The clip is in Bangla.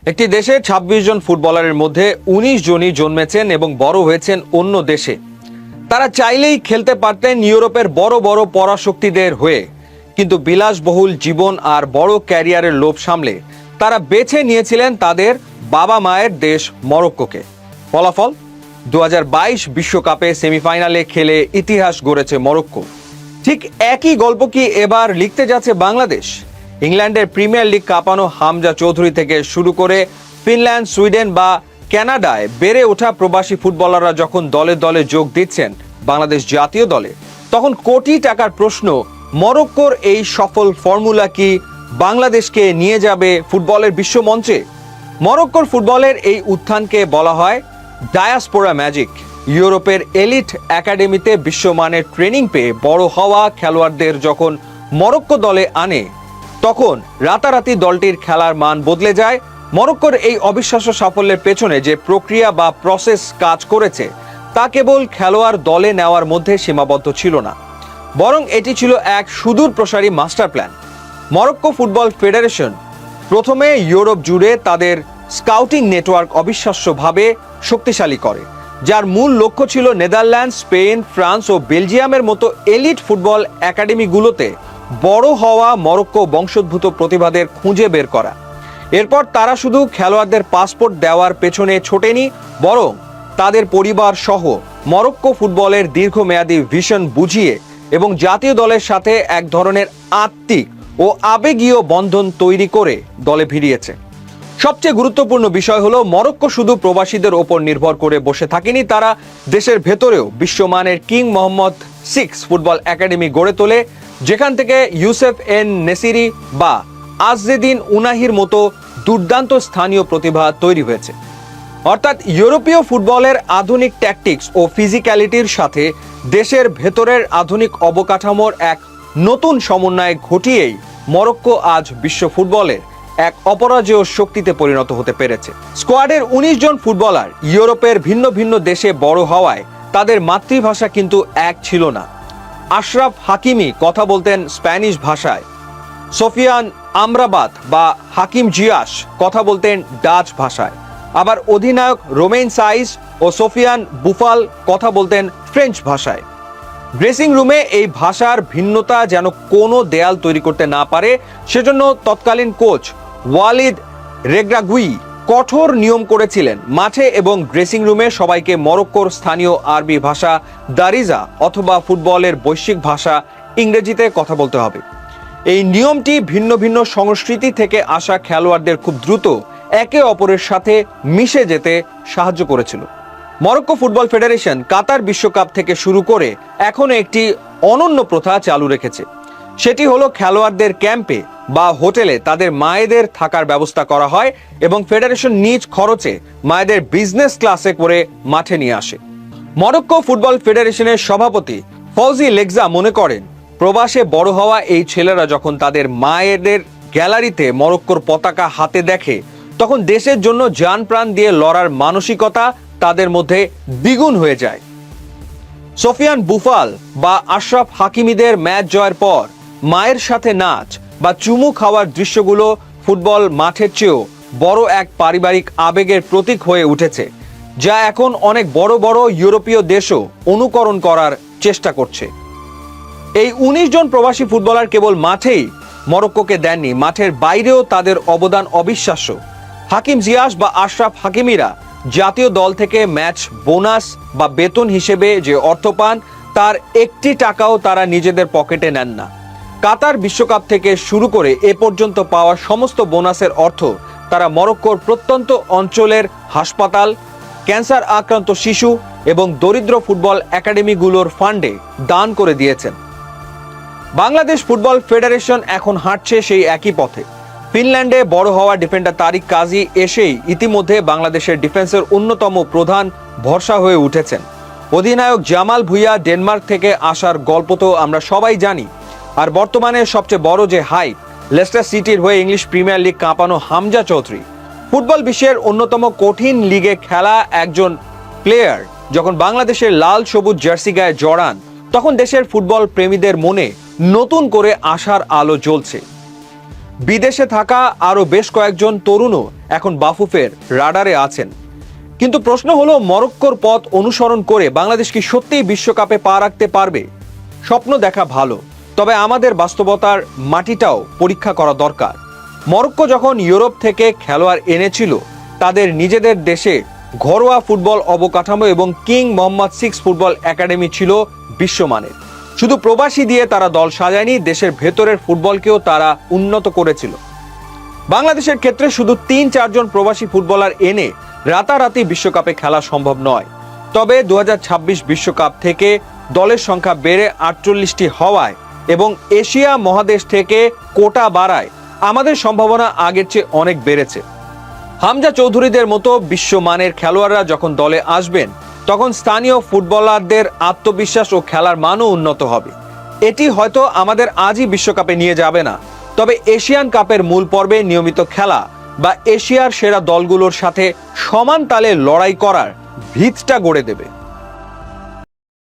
একটি দেশে ২৬ জন ফুটবলারের মধ্যে ১৯ জনই জন্মেছেন এবং বড় হয়েছেন অন্য দেশে। তারা চাইলেই খেলতে পারতেন ইউরোপের বড় বড় পরাশক্তিদের হয়ে, কিন্তু বিলাসবহুল জীবন আর বড় ক্যারিয়ারের লোভ সামলে তারা বেছে নিয়েছিলেন তাদের বাবা মায়ের দেশ মরক্কোকে। ফলাফল ২০২২ বিশ্বকাপে সেমিফাইনালে খেলে ইতিহাস গড়েছে মরক্কো। ঠিক একই গল্প কি এবার লিখতে যাচ্ছে বাংলাদেশ? ইংল্যান্ডের প্রিমিয়ার লিগ কাঁপানো হামজা চৌধুরী থেকে শুরু করে ফিনল্যান্ড, সুইডেন বা কানাডায় বেড়ে ওঠা প্রবাসী ফুটবলাররা যখন দলে দলে যোগ দিচ্ছেন বাংলাদেশ জাতীয় দলে, তখন কোটি টাকার প্রশ্ন, মরক্কোর এই সফল ফর্মুলা কি বাংলাদেশকে নিয়ে যাবে ফুটবলের বিশ্বমঞ্চে? মরক্কোর ফুটবলের এই উত্থানকে বলা হয় ডায়াসপোরা ম্যাজিক। ইউরোপের এলিট একাডেমিতে বিশ্বমানের ট্রেনিং পেয়ে বড় হওয়া খেলোয়াড়দের যখন মরক্কো দলে আনে, তখন রাতারাতি দলটির খেলার মান বদলে যায়। মরক্কোর এই অবিশ্বাস্য সাফল্যের পেছনে যে প্রক্রিয়া বা প্রসেস কাজ করেছে, তা কেবল খেলোয়াড় দলে নেওয়ার মধ্যে সীমাবদ্ধ ছিল না, বরং এটি ছিল এক সুদূর প্রসারী master plan. Morocco football federation প্রথমে ইউরোপ জুড়ে তাদের স্কাউটিং নেটওয়ার্ক অবিশ্বাস্যভাবে শক্তিশালী করে, যার মূল লক্ষ্য ছিল নেদারল্যান্ড, স্পেন, ফ্রান্স ও বেলজিয়ামের মতো এলিট ফুটবল একাডেমিগুলোতে বড় হওয়া মরক্কো বংশোদ্ভূত প্রতিভাদের খুঁজে বের করা। এরপর তারা শুধু খেলোয়াড়দের পাসপোর্ট দেওয়ার পেছনে ছোটেনি, বরং তাদের পরিবার সহ মরক্কো ফুটবলের দীর্ঘমেয়াদী ভিশন বুঝিয়ে এবং জাতীয় দলের সাথে এক ধরনের আত্মিক ও আবেগীয় বন্ধন তৈরি করে দলে ভিড়িয়েছে। সবচেয়ে গুরুত্বপূর্ণ বিষয় হলো, মরক্কো শুধু প্রবাসীদের ওপর নির্ভর করে বসে থাকেনি, তারা দেশের ভেতরেও বিশ্বমানের king Mohammad VI football academy গড়ে তোলে, যেখান থেকে ইউসেফ এন নেসিরি বা আজজেদিন উনাহির মতো দুর্দান্ত স্থানীয় প্রতিভা তৈরি হয়েছে। অর্থাৎ ইউরোপীয় ফুটবলের আধুনিক ট্যাকটিক্স ও ফিজিক্যালিটির সাথে দেশের ভেতরের আধুনিক অবকাঠামোর এক নতুন সমন্বয় ঘটিয়েই মরক্কো আজ বিশ্ব ফুটবলের এক অপরাজেয় শক্তিতে পরিণত হতে পেরেছে। স্কোয়াডের ১৯ জন ফুটবলার ইউরোপের ভিন্ন ভিন্ন দেশে বড় হওয়ায় তাদের মাতৃভাষা কিন্তু এক ছিল না। আশরাফ হাকিমি কথা বলতেন স্প্যানিশ ভাষায়, সোফিয়ান আমরাবাত বা হাকিম জিয়াস কথা বলতেন ডাচ ভাষায়, আবার অধিনায়ক রোমেইন সাইস ও সোফিয়ান বুফাল কথা বলতেন ফ্রেঞ্চ ভাষায়। ড্রেসিং রুমে এই ভাষার ভিন্নতা যেন কোনো দেয়াল তৈরি করতে না পারে, সেজন্য তৎকালীন কোচ ওয়ালিদ রেগ্রাগুই কঠোর নিয়ম করেছিলেন, মাঠে এবং ড্রেসিং রুমে সবাইকে মরক্কোর স্থানীয় আরবি ভাষা দারিজা অথবা ফুটবলের বৈশ্বিক ভাষা ইংরেজিতে কথা বলতে হবে। এই নিয়মটি ভিন্ন ভিন্ন সংস্কৃতি থেকে আসা খেলোয়াড়দের খুব দ্রুত একে অপরের সাথে মিশে যেতে সাহায্য করেছিল। মরক্কো ফুটবল ফেডারেশন কাতার বিশ্বকাপ থেকে শুরু করে এখনো একটি অনন্য প্রথা চালু রেখেছে। সেটি হলো, খেলোয়াড়দের ক্যাম্পে বা হোটেলে তাদের মায়েদের থাকার ব্যবস্থা করা হয় এবং ফেডারেশন নিজ খরচে মায়েদের বিজনেস ক্লাসে করে মাঠে নিয়ে আসে। মরক্কো ফুটবল ফেডারেশনের সভাপতি ফৌজি লেগজা মনে করেন, প্রবাসে বড় হওয়া এই ছেলেরা যখন তাদের মায়েদের গ্যালারিতে মরক্কোর পতাকা হাতে দেখে, তখন দেশের জন্য জান প্রাণ দিয়ে লড়ার মানসিকতা তাদের মধ্যে দ্বিগুণ হয়ে যায়। সোফিয়ান বুফাল বা আশরাফ হাকিমিদের ম্যাচ জয়ের পর মায়ের সাথে নাচ বা চুমু খাওয়ার দৃশ্যগুলো ফুটবল মাঠের চেয়েও বড় এক পারিবারিক আবেগের প্রতীক হয়ে উঠেছে, যা এখন অনেক বড় বড় ইউরোপীয় দেশও অনুকরণ করার চেষ্টা করছে। এই ১৯ জন প্রবাসী ফুটবলার কেবল মাঠেই মরক্কোকে দেননি, মাঠের বাইরেও তাদের অবদান অবিশ্বাস্য। হাকিম জিয়াস বা আশরাফ হাকিমিরা জাতীয় দল থেকে ম্যাচ বোনাস বা বেতন হিসেবে যে অর্থ পান, তার একটি টাকাও তারা নিজেদের পকেটে নেন না। কাতার বিশ্বকাপ থেকে শুরু করে এ পর্যন্ত পাওয়া সমস্ত বোনাসের অর্থ তারা মরক্কোর প্রত্যন্ত অঞ্চলের হাসপাতাল, ক্যান্সার আক্রান্ত শিশু এবং দরিদ্র ফুটবল একাডেমিগুলোর ফান্ডে দান করে দিয়েছেন। বাংলাদেশ ফুটবল ফেডারেশন এখন হাঁটছে সেই একই পথে। ফিনল্যান্ডে বড় হওয়া ডিফেন্ডার তারিক কাজী এসেই ইতিমধ্যে বাংলাদেশের ডিফেন্সের অন্যতম প্রধান ভরসা হয়ে উঠেছেন। অধিনায়ক জামাল ভুঁইয়া ডেনমার্ক থেকে আসার গল্প তো আমরা সবাই জানি। আর বর্তমানে সবচেয়ে বড় যে হাইপ, লেস্টার সিটির হয়ে ইংলিশ প্রিমিয়ার লিগ কাঁপানো হামজা চৌধুরী। ফুটবল বিশ্বের অন্যতম কঠিন লিগে খেলা একজন প্লেয়ার যখন বাংলাদেশের লাল সবুজ জার্সি গায়ে জড়ান, তখন দেশের ফুটবল প্রেমীদের মনে নতুন করে আশার আলো জ্বলছে। বিদেশে থাকা আরো বেশ কয়েকজন তরুণও এখন বাফুফের রাডারে আছেন। কিন্তু প্রশ্ন হলো, মরক্কোর পথ অনুসরণ করে বাংলাদেশ কি সত্যিই বিশ্বকাপে পা রাখতে পারবে? স্বপ্ন দেখা ভালো, তবে আমাদের বাস্তবতার মাটিটাও পরীক্ষা করা দরকার। মরক্কো যখন ইউরোপ থেকে খেলোয়াড় এনেছিল, তাদের নিজেদের দেশে ঘরোয়া ফুটবল অবকাঠামো এবং কিং মোহাম্মদ 6 ফুটবল একাডেমি ছিল বিশ্বমানের। শুধু প্রবাসী দিয়ে তারা দল সাজায়নি, দেশের ভেতরের ফুটবলকেও তারা উন্নত করেছিল। বাংলাদেশের ক্ষেত্রে শুধু 3-4 জন প্রবাসী ফুটবলার এনে রাতারাতি বিশ্বকাপে খেলা সম্ভব নয়। তবে 2026 বিশ্বকাপ থেকে দলের সংখ্যা বেড়ে 48টি হওয়ায় এবং এশিয়া মহাদেশ থেকে কোটা বাড়ায় আমাদের সম্ভাবনা আগের চেয়ে অনেক বেড়েছে। হামজা চৌধুরীদের মতো বিশ্বমানের খেলোয়াড়রা যখন দলে আসবেন, তখন স্থানীয় ফুটবলারদের আত্মবিশ্বাস ও খেলার মানও উন্নত হবে। এটি হয়তো আমাদের আজই বিশ্বকাপে নিয়ে যাবে না, তবে এশিয়ান কাপের মূল পর্বে নিয়মিত খেলা বা এশিয়ার সেরা দলগুলোর সাথে সমান তালে লড়াই করার ভিতটা গড়ে দেবে।